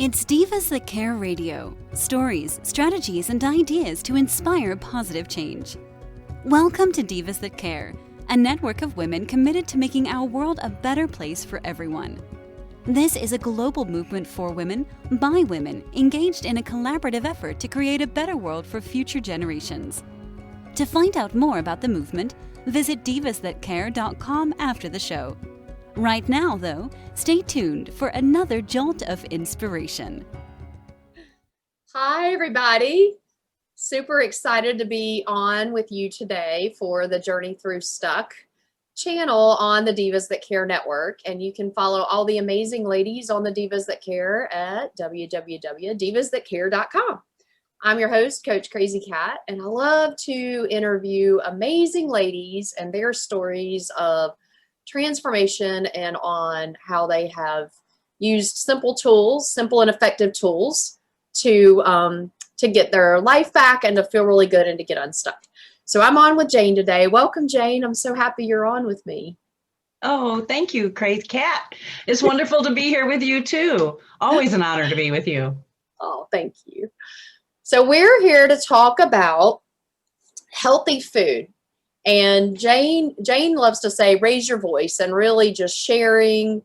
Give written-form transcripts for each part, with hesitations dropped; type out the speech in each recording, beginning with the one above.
It's Divas That Care Radio. Stories, strategies, and ideas to inspire positive change. Welcome to Divas That Care, a network of women committed to making our world a better place for everyone. This is a global movement for women, by women, engaged in a collaborative effort to create a better world for future generations. To find out more about the movement, visit divasthatcare.com after the show. Right now, though, stay tuned for another jolt of inspiration. Hi, everybody. Super excited to be on with you today for the Journey Through Stuck channel on the Divas That Care network. And you can follow all the amazing ladies on the Divas That Care at www.divasthatcare.com. I'm your host, Coach Crazy Cat, and I love to interview amazing ladies and their stories of transformation and on how they have used simple and effective tools to get their life back and to feel really good and to get unstuck. So I'm on with Jane today. Welcome, Jane. I'm so happy you're on with me. Oh, thank you, Crazy Cat. It's wonderful to be here with you too. Always an honor to be with you. Oh, thank you. So we're here to talk about healthy food. And Jane loves to say, raise your voice, and really just sharing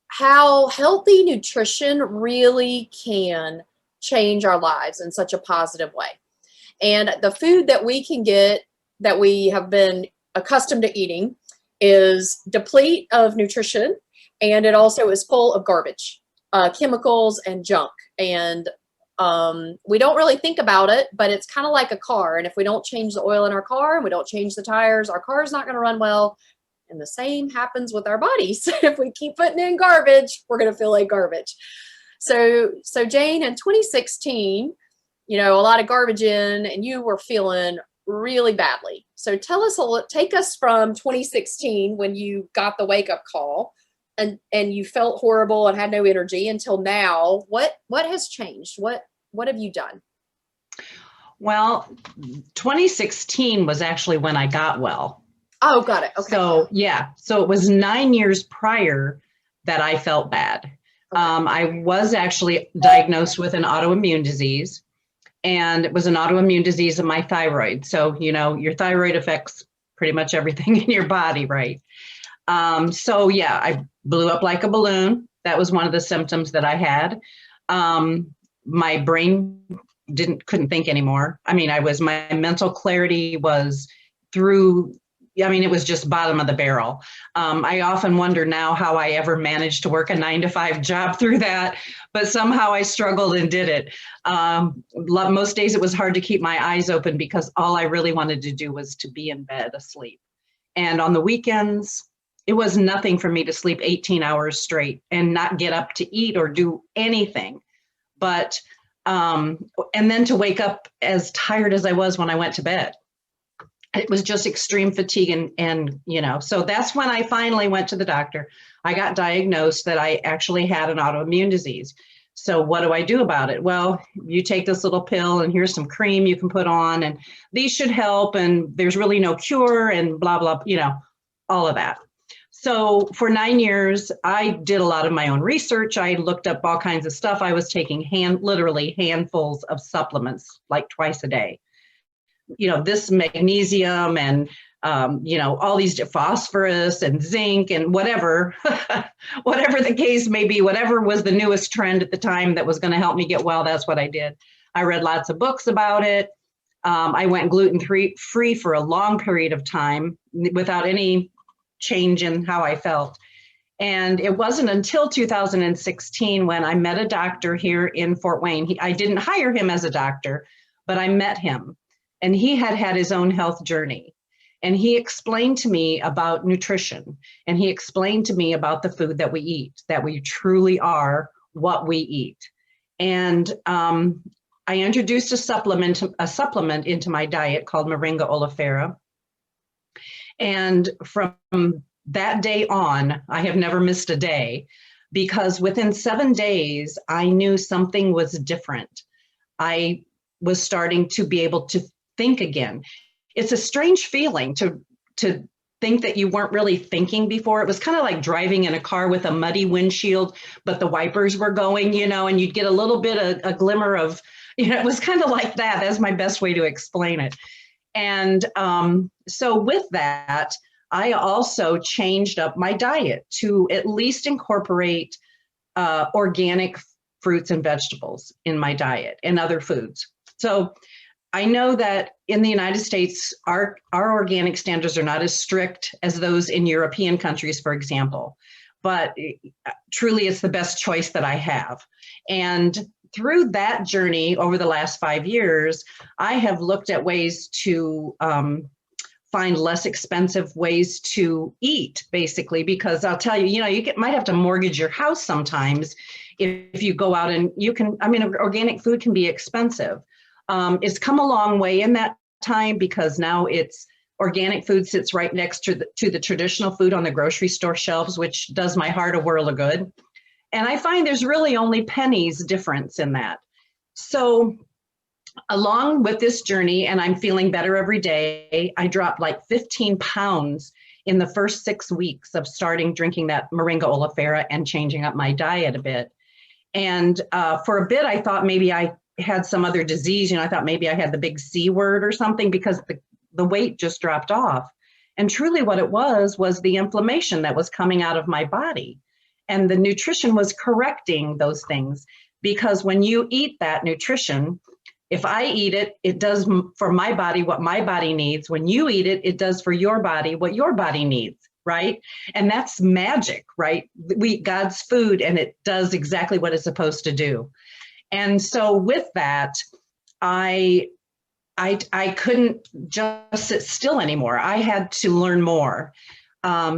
how healthy nutrition really can change our lives in such a positive way. And the food that we can get that we have been accustomed to eating is deplete of nutrition, and it also is full of garbage, chemicals and junk. And we don't really think about it, but it's kind of like a car. And if we don't change the oil in our car and we don't change the tires, our car is not going to run well. And the same happens with our bodies. If we keep putting in garbage, we're going to feel like garbage. So Jane, in 2016, a lot of garbage in, and you were feeling really badly. So take us from 2016 when you got the wake up call and you felt horrible and had no energy until now. What has changed? What have you done? Well, 2016 was actually when I got well. Oh, got it. Okay. So it was 9 years prior that I felt bad. Okay. I was actually diagnosed with an autoimmune disease, and it was an autoimmune disease of my thyroid. So, your thyroid affects pretty much everything in your body, right? I blew up like a balloon. That was one of the symptoms that I had. My brain couldn't think anymore. My mental clarity was it was just bottom of the barrel. I often wonder now how I ever managed to work a 9-to-5 job through that, but somehow I struggled and did it. Most days it was hard to keep my eyes open because all I really wanted to do was to be in bed asleep. And on the weekends, it was nothing for me to sleep 18 hours straight and not get up to eat or do anything. But, and then to wake up as tired as I was when I went to bed. It was just extreme fatigue. And so that's when I finally went to the doctor. I got diagnosed that I actually had an autoimmune disease. So what do I do about it? Well, you take this little pill and here's some cream you can put on, and these should help. And there's really no cure and blah, blah, all of that. So for 9 years, I did a lot of my own research. I looked up all kinds of stuff. I was taking literally handfuls of supplements like twice a day. This magnesium and, all these phosphorus and zinc and whatever the case may be, whatever was the newest trend at the time that was going to help me get well, that's what I did. I read lots of books about it. I went gluten-free for a long period of time without any change in how I felt. And it wasn't until 2016 when I met a doctor here in Fort Wayne. I didn't hire him as a doctor, but I met him. And he had his own health journey. And he explained to me about nutrition. And he explained to me about the food that we eat, that we truly are what we eat. And I introduced a supplement into my diet called Moringa oleifera. And from that day on, I have never missed a day, because within 7 days, I knew something was different. I was starting to be able to think again. It's a strange feeling to think that you weren't really thinking before. It was kind of like driving in a car with a muddy windshield, but the wipers were going, you know, and you'd get a little bit of a glimmer of, you know, it was kind of like that. That's my best way to explain it. And so with that, I also changed up my diet to at least incorporate organic fruits and vegetables in my diet and other foods. So I know that in the United States, our organic standards are not as strict as those in European countries, for example, but truly it's the best choice that I have. And through that journey over the last 5 years, I have looked at ways to find less expensive ways to eat, basically, because I'll tell you, you know, might have to mortgage your house sometimes if you go out and you can, I mean, organic food can be expensive. It's come a long way in that time because now it's organic food sits right next to the traditional food on the grocery store shelves, which does my heart a world of good. And I find there's really only pennies difference in that. So along with this journey, and I'm feeling better every day, I dropped like 15 pounds in the first 6 weeks of starting drinking that Moringa oleifera and changing up my diet a bit. And for a bit, I thought maybe I had some other disease. You know, I thought maybe I had the big C word or something because the weight just dropped off. And truly what it was the inflammation that was coming out of my body. And the nutrition was correcting those things, because when you eat that nutrition, if I eat it, it does for my body what my body needs. When you eat it, it does for your body what your body needs, right? And that's magic, right? We eat God's food and it does exactly what it's supposed to do. And so with that, I couldn't just sit still anymore. I had to learn more.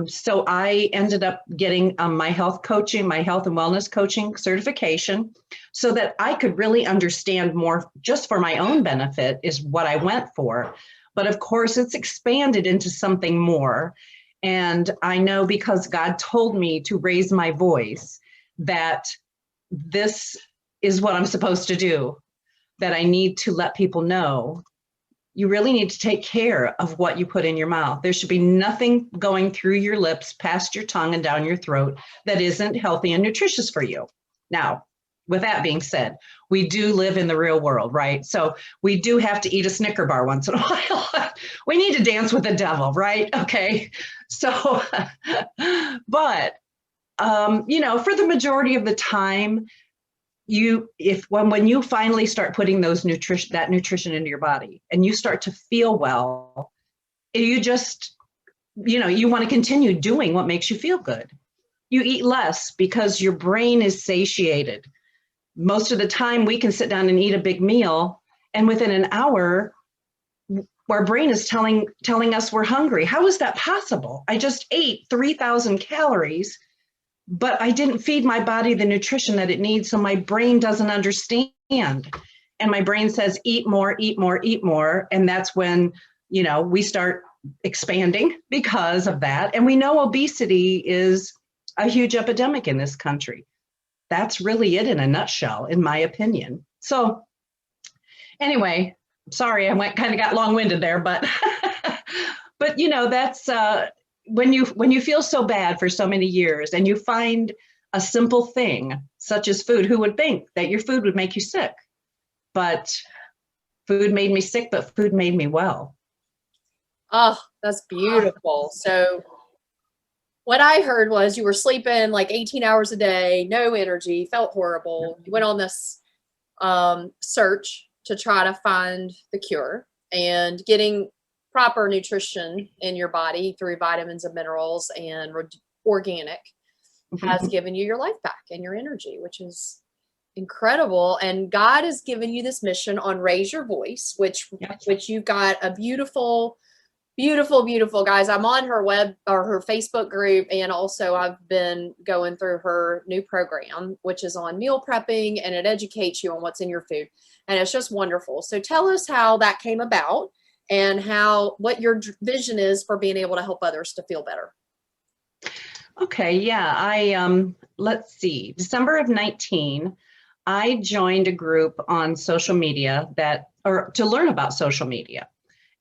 So I ended up getting my health and wellness coaching certification so that I could really understand more just for my own benefit is what I went for. But of course, it's expanded into something more. And I know because God told me to raise my voice that this is what I'm supposed to do, that I need to let people know you really need to take care of what you put in your mouth. There should be nothing going through your lips, past your tongue and down your throat that isn't healthy and nutritious for you. Now, with that being said, we do live in the real world, right? So we do have to eat a Snicker bar once in a while. We need to dance with the devil, right? Okay. So, but, you know, for the majority of the time, when you finally start putting that nutrition into your body and you start to feel well, you just, you know, you want to continue doing what makes you feel good. You eat less because your brain is satiated. Most of the time we can sit down and eat a big meal, and within an hour, our brain is telling us we're hungry. How is that possible? I just ate 3,000 calories, but I didn't feed my body the nutrition that it needs, so my brain doesn't understand. And my brain says, eat more, eat more, eat more. And that's when, you know, we start expanding because of that. And we know obesity is a huge epidemic in this country. That's really it in a nutshell, in my opinion. So anyway, sorry, I got long-winded there, but but you know, that's when you feel so bad for so many years and you find a simple thing such as food. Who would think that your food would make you sick? But food made me sick, but food made me well. Oh, that's beautiful. So what I heard was you were sleeping like 18 hours a day, no energy, felt horrible. You went on this search to try to find the cure, and getting proper nutrition in your body through vitamins and minerals and organic has given you your life back and your energy, which is incredible. And God has given you this mission on Raise Your Voice, which you've got a beautiful, guys. I'm on her her Facebook group, and also I've been going through her new program, which is on meal prepping, and it educates you on what's in your food, and it's just wonderful. So tell us how that came about and what your vision is for being able to help others to feel better. Okay, yeah, let's see, December of 19, I joined a group on social media to learn about social media.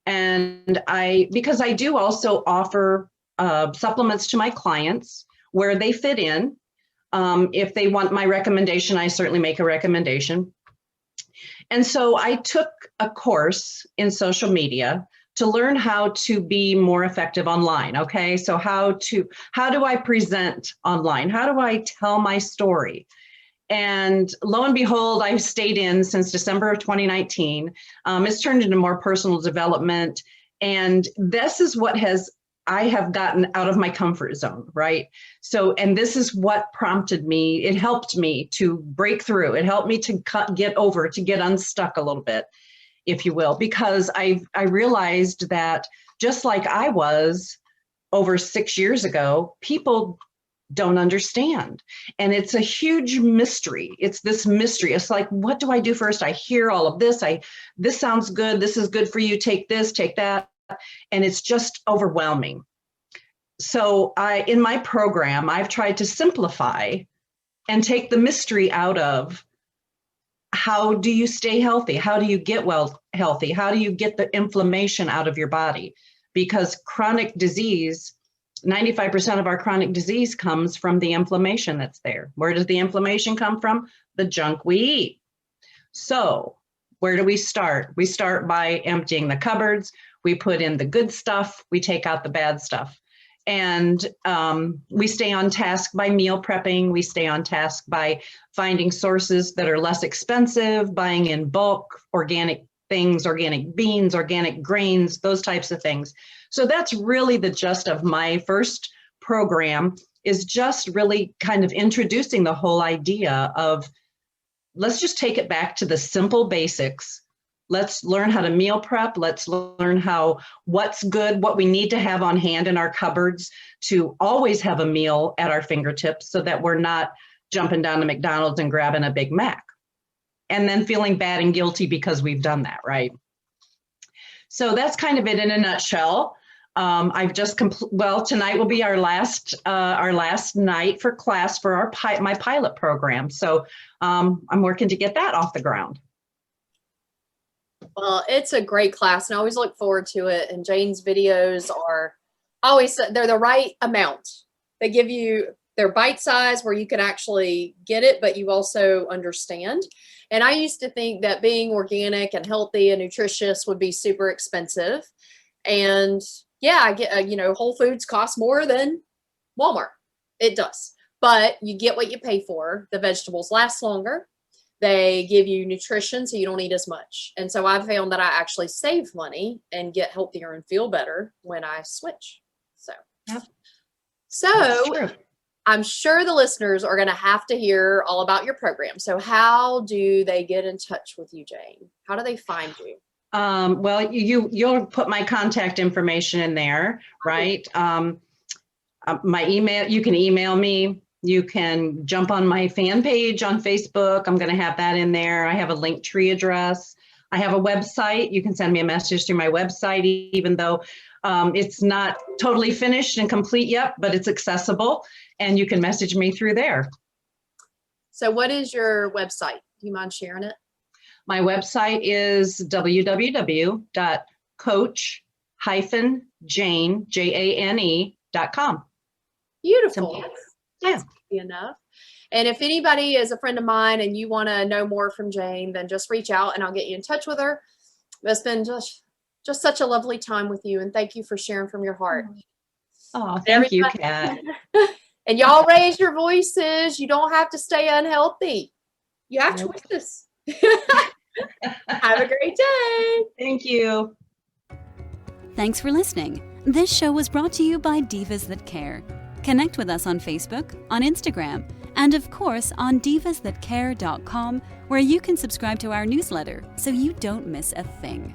And because I do also offer supplements to my clients where they fit in. If they want my recommendation, I certainly make a recommendation. And so I took a course in social media to learn how to be more effective online. Okay, so how do I present online? How do I tell my story? And lo and behold, I've stayed in since December of 2019. It's turned into more personal development. And this is what I have gotten out of my comfort zone, right? So, and this is what prompted me. It helped me to break through. It helped me to get unstuck a little bit, if you will, because I realized that just like I was over 6 years ago, people don't understand. And it's a huge mystery. It's this mystery. It's like, what do I do first? I hear all of this. This sounds good. This is good for you. Take this, take that. And it's just overwhelming. So in my program, I've tried to simplify and take the mystery out of how do you stay healthy? How do you get healthy? How do you get the inflammation out of your body? Because chronic disease, 95% of our chronic disease comes from the inflammation that's there. Where does the inflammation come from? The junk we eat. So where do we start? We start by emptying the cupboards. We put in the good stuff. We take out the bad stuff. And we stay on task by meal prepping. We stay on task by finding sources that are less expensive, buying in bulk, organic things, organic beans, organic grains, those types of things. So that's really the gist of my first program, is just really kind of introducing the whole idea of, let's just take it back to the simple basics. Let's learn how to meal prep. Let's learn what's good, what we need to have on hand in our cupboards to always have a meal at our fingertips so that we're not jumping down to McDonald's and grabbing a Big Mac and then feeling bad and guilty because we've done that, right? So that's kind of it in a nutshell. I've just tonight will be our last night for class for my pilot program. So I'm working to get that off the ground. Well, it's a great class, and I always look forward to it. And Jane's videos they're the right amount. They give you, they're bite size where you can actually get it, but you also understand. And I used to think that being organic and healthy and nutritious would be super expensive. And yeah, I get, Whole Foods costs more than Walmart. It does. But you get what you pay for. The vegetables last longer. They give you nutrition, so you don't eat as much. And so I found that I actually save money and get healthier and feel better when I switch. So I'm sure the listeners are going to have to hear all about your program. So how do they get in touch with you, Jane? How do they find you? Well, you'll put my contact information in there, right? My email, you can email me. You can jump on my fan page on Facebook. I'm going to have that in there. I have a Linktree address. I have a website. You can send me a message through my website, even though it's not totally finished and complete yet, but it's accessible, and you can message me through there. So what is your website? Do you mind sharing it? My website is www.coach-jane.com. Beautiful. Simple. Yeah. Enough. And if anybody is a friend of mine and you want to know more from Jane, then just reach out and I'll get you in touch with her. It's been just such a lovely time with you, and thank you for sharing from your heart. Oh, thank you, Kat. And y'all raise your voices. You don't have to stay unhealthy. You have choices. Have a great day. Thank you. Thanks for listening. This show was brought to you by Divas That Care. Connect with us on Facebook, on Instagram, and of course on divasthatcare.com, where you can subscribe to our newsletter so you don't miss a thing.